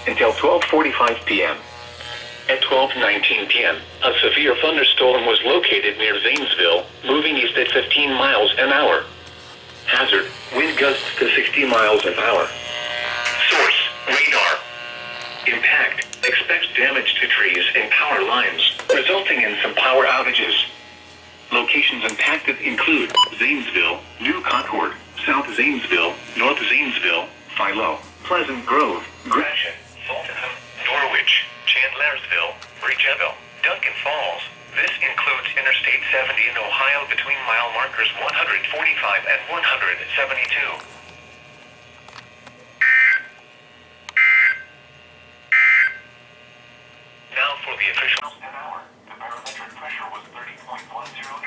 Until 12:45 p.m. At 12:19 p.m., a severe thunderstorm was located near Zanesville, moving east at 15 miles an hour. Hazard, wind gusts to 60 miles an hour. Source, radar. Impact, expects damage to trees and power lines, resulting in some power outages. Locations impacted include Zanesville, New Concord, South Zanesville, North Zanesville, Philo, Pleasant Grove, Gratiot, Fultonham, Norwich, Chandlersville, Bridgeville, Duncan Falls. This includes Interstate 70 in Ohio between mile markers 145 and 172. Now for the official an hour. The barometric pressure was 30.10.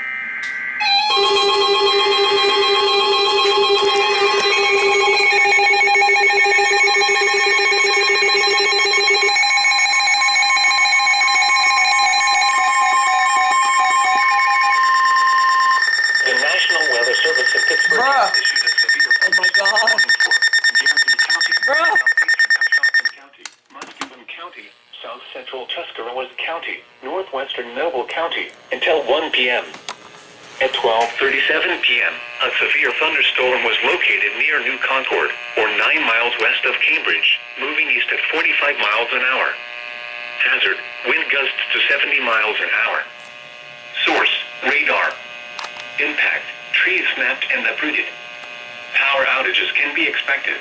Until 1 p.m. At 12:37 p.m., a severe thunderstorm was located near New Concord, or 9 miles west of Cambridge, moving east at 45 miles an hour. Hazard, wind gusts to 70 miles an hour. Source, radar. Impact, trees snapped and uprooted. Power outages can be expected.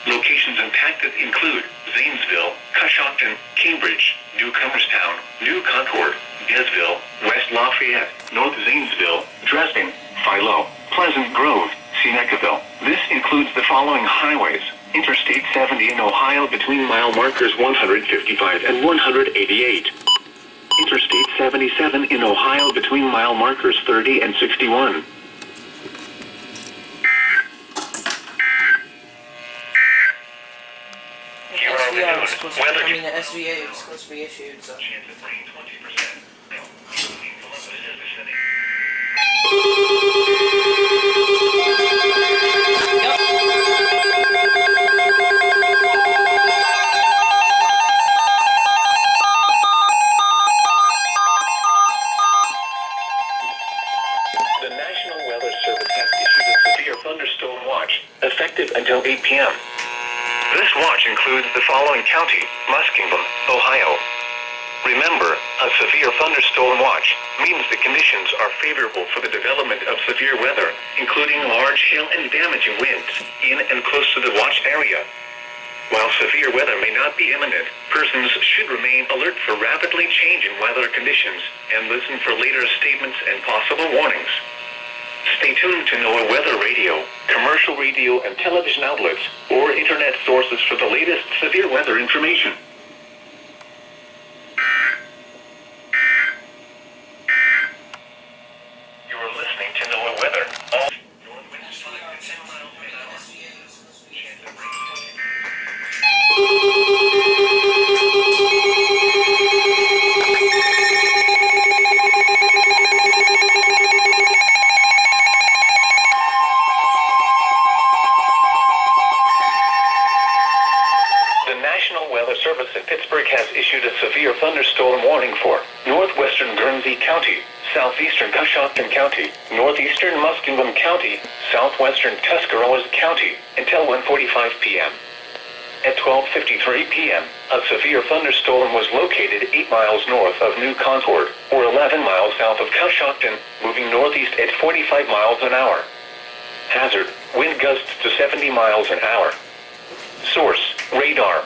Locations impacted include Zanesville, Coshocton, Cambridge, Newcomerstown, New Concord, Desville, West Lafayette, North Zanesville, Dresden, Philo, Pleasant Grove, Senecaville. This includes the following highways: Interstate 70 in Ohio between mile markers 155 and 188. Interstate 77 in Ohio between mile markers 30 and 61. SVR was supposed to, SVA was supposed to be issued, so. The National Weather Service has issued a severe thunderstorm watch, effective until 8 p.m. This watch includes the following county: Muskingum, Ohio. Remember, a severe thunderstorm watch means the conditions are favorable for the development of severe weather, including large hail and damaging winds, in and close to the watch area. While severe weather may not be imminent, persons should remain alert for rapidly changing weather conditions and listen for later statements and possible warnings. Stay tuned to NOAA weather radio, commercial radio and television outlets, or internet sources for the latest severe weather information. You are listening to NOAA weather. All northwinds 5 to 10 miles an hour. Chance of Service in Pittsburgh has issued a severe thunderstorm warning for northwestern Guernsey County, southeastern Coshocton County, northeastern Muskingum County, southwestern Tuscarawas County, until 1:45 p.m. At 12:53 p.m., a severe thunderstorm was located 8 miles north of New Concord, or 11 miles south of Coshocton, moving northeast at 45 miles an hour. Hazard, wind gusts to 70 miles an hour. Source, radar.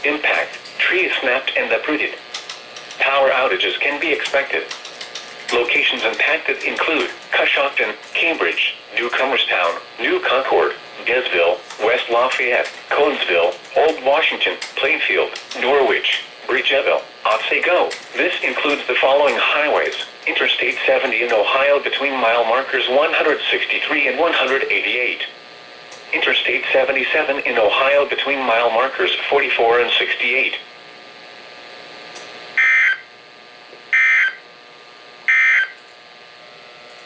Impact, trees snapped and uprooted. Power outages can be expected. Locations impacted include Coshocton, Cambridge, Newcomerstown, New Concord, Desville, West Lafayette, Conesville, Old Washington, Plainfield, Norwich, Bridgeville, Otsego. This includes the following highways: Interstate 70 in Ohio between mile markers 163 and 188. Interstate 77 in Ohio between mile markers 44 and 68.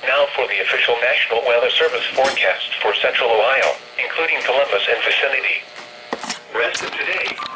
Now for the official National Weather Service forecast for Central Ohio, including Columbus and vicinity. Rest of today.